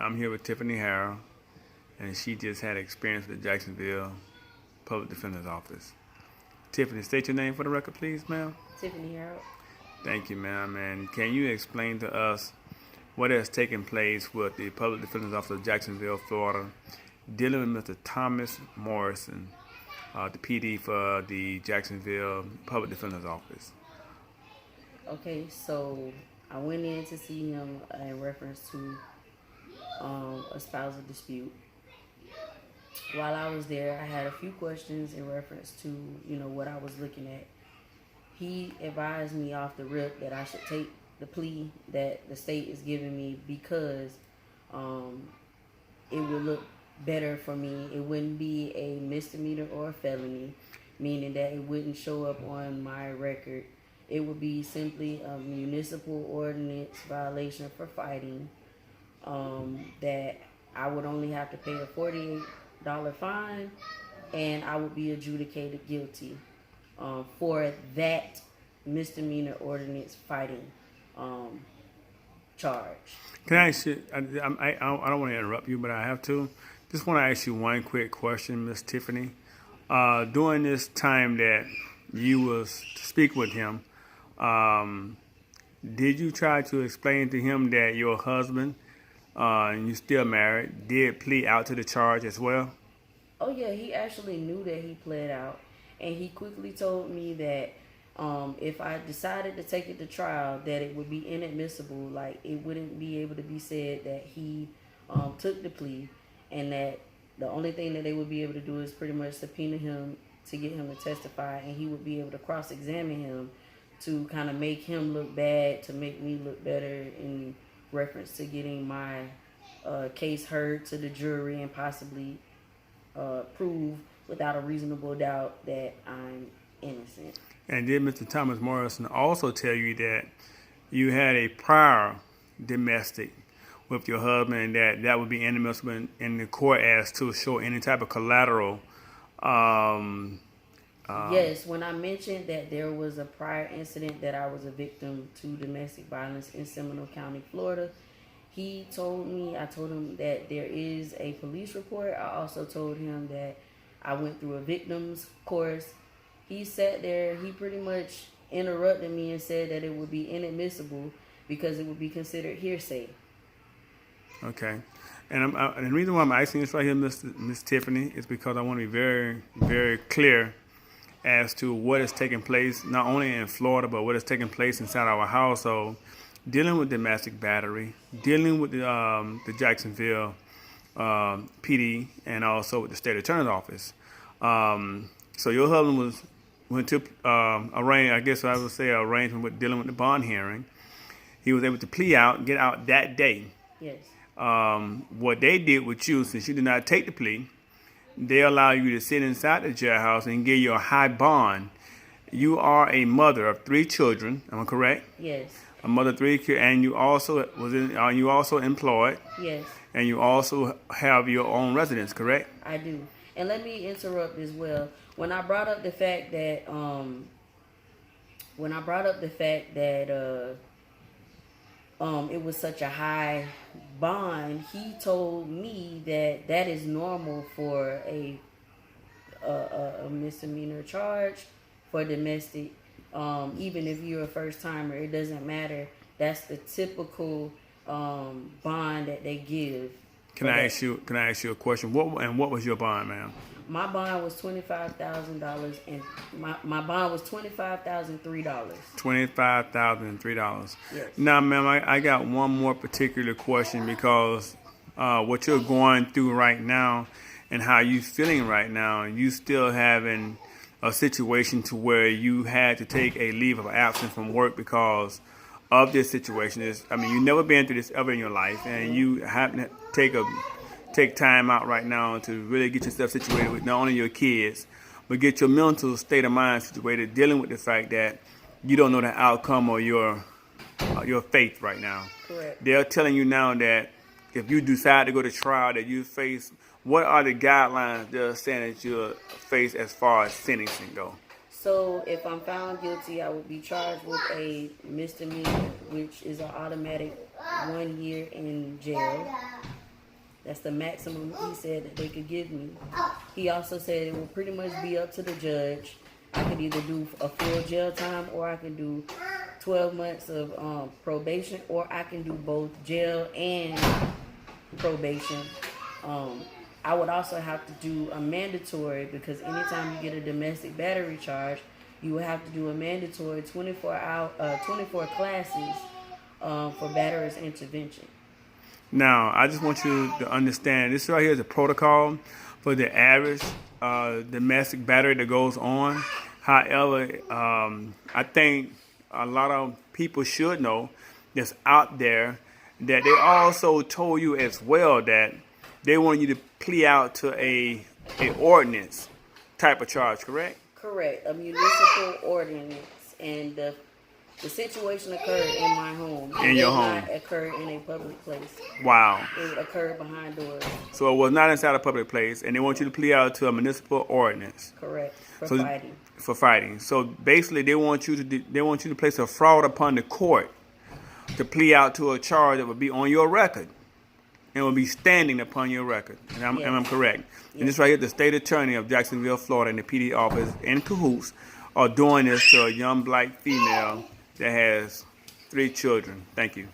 I'm here with Tiffany Harrell, and she just had experience with the Jacksonville Public Defender's Office. Tiffany, state your name for the record, please, ma'am. Tiffany Harold. Thank you, ma'am. And can you explain to us what has taken place with the Public Defender's Office of Jacksonville, Florida, dealing with Mr. Thomas Morrison, the PD for the Jacksonville Public Defender's Office? Okay, so I went in to see him in reference to a spousal dispute. While I was there, I had a few questions in reference to, what I was looking at. He advised me off the rip that I should take the plea that the state is giving me because it would look better for me. It wouldn't be a misdemeanor or a felony, meaning that it wouldn't show up on my record. It would be simply a municipal ordinance violation for fighting, that I would only have to pay a $48 fine, and I would be adjudicated guilty for that misdemeanor ordinance fighting charge. Can I ask you, I don't want to interrupt you, but I have to. Just want to ask you one quick question, Miss Tiffany. During this time that you was to speak with him, did you try to explain to him that your husband, and you still married, did plead out to the charge as well? Oh yeah, he actually knew that he pled out, and he quickly told me that if I decided to take it to trial, that it would be inadmissible. Like, it wouldn't be able to be said that he took the plea, and that the only thing that they would be able to do is pretty much subpoena him to get him to testify, and he would be able to cross-examine him to kind of make him look bad, to make me look better in reference to getting my case heard to the jury and possibly prove without a reasonable doubt that I'm innocent. And did Mr. Thomas Morrison also tell you that you had a prior domestic with your husband, and that would be inadmissible in the court as to show any type of collateral? Yes, when I mentioned that there was a prior incident that I was a victim to domestic violence in Seminole County, Florida, I told him that there is a police report. I also told him that I went through a victims course. He sat there, he pretty much interrupted me and said that it would be inadmissible because it would be considered hearsay. Okay. And the reason why I'm asking this right here, Miss Tiffany, is because I want to be very, very clear as to what is taking place, not only in Florida, but what is taking place inside our household, dealing with domestic battery, dealing with the Jacksonville PD, and also with the state attorney's office. So your husband went to arrangement with dealing with the bond hearing. He was able to plea out, get out that day. Yes. What they did with you, since you did not take the plea, they allow you to sit inside the jailhouse and give you a high bond. You are a mother of 3 children. Am I correct? Yes. A mother of 3 kids, and you also employed. Yes. And you also have your own residence, correct? I do. And let me interrupt as well. When I brought up the fact that it was such a high bond, he told me that that is normal for a misdemeanor charge for domestic. Even if you're a first timer, it doesn't matter. That's the typical bond that they give. Can I ask you a question? What was your bond, ma'am? My bond was $25,000, and my bond was $25,003. $25,003. Yes. Now, ma'am, I got one more particular question, because what you're going through right now and how you feeling right now, you still having a situation to where you had to take a leave of absence from work because of this situation. You've never been through this ever in your life, and you have to take time out right now to really get yourself situated with not only your kids, but get your mental state of mind situated, dealing with the fact that you don't know the outcome of your faith right now. Correct. They're telling you now that if you decide to go to trial, that you face, what are the guidelines they're saying that you'll face as far as sentencing go? So if I'm found guilty, I will be charged with a misdemeanor, which is an automatic 1 year in jail. That's the maximum he said that they could give me. He also said it will pretty much be up to the judge. I could either do a full jail time, or I can do 12 months of probation, or I can do both jail and probation. I would also have to do a mandatory, because anytime you get a domestic battery charge, you would have to do a mandatory 24 classes for batterer's intervention. Now, I just want you to understand, this right here is a protocol for the average domestic battery that goes on. However, I think a lot of people should know that's out there that they also told you as well that they want you to plea out to a ordinance type of charge, correct? Correct, a municipal ordinance, and the situation occurred in my home. In your home. It did not occur in a public place. Wow. It occurred behind doors. So it was not inside a public place, and they want you to plea out to a municipal ordinance. Correct. For So- fighting. For fighting. So basically, they want you to place a fraud upon the court to plea out to a charge that would be on your record and will be standing upon your record. And I'm correct. And this right here, the state attorney of Jacksonville, Florida, and the PD office in cahoots are doing this to a young black female that has 3 children. Thank you.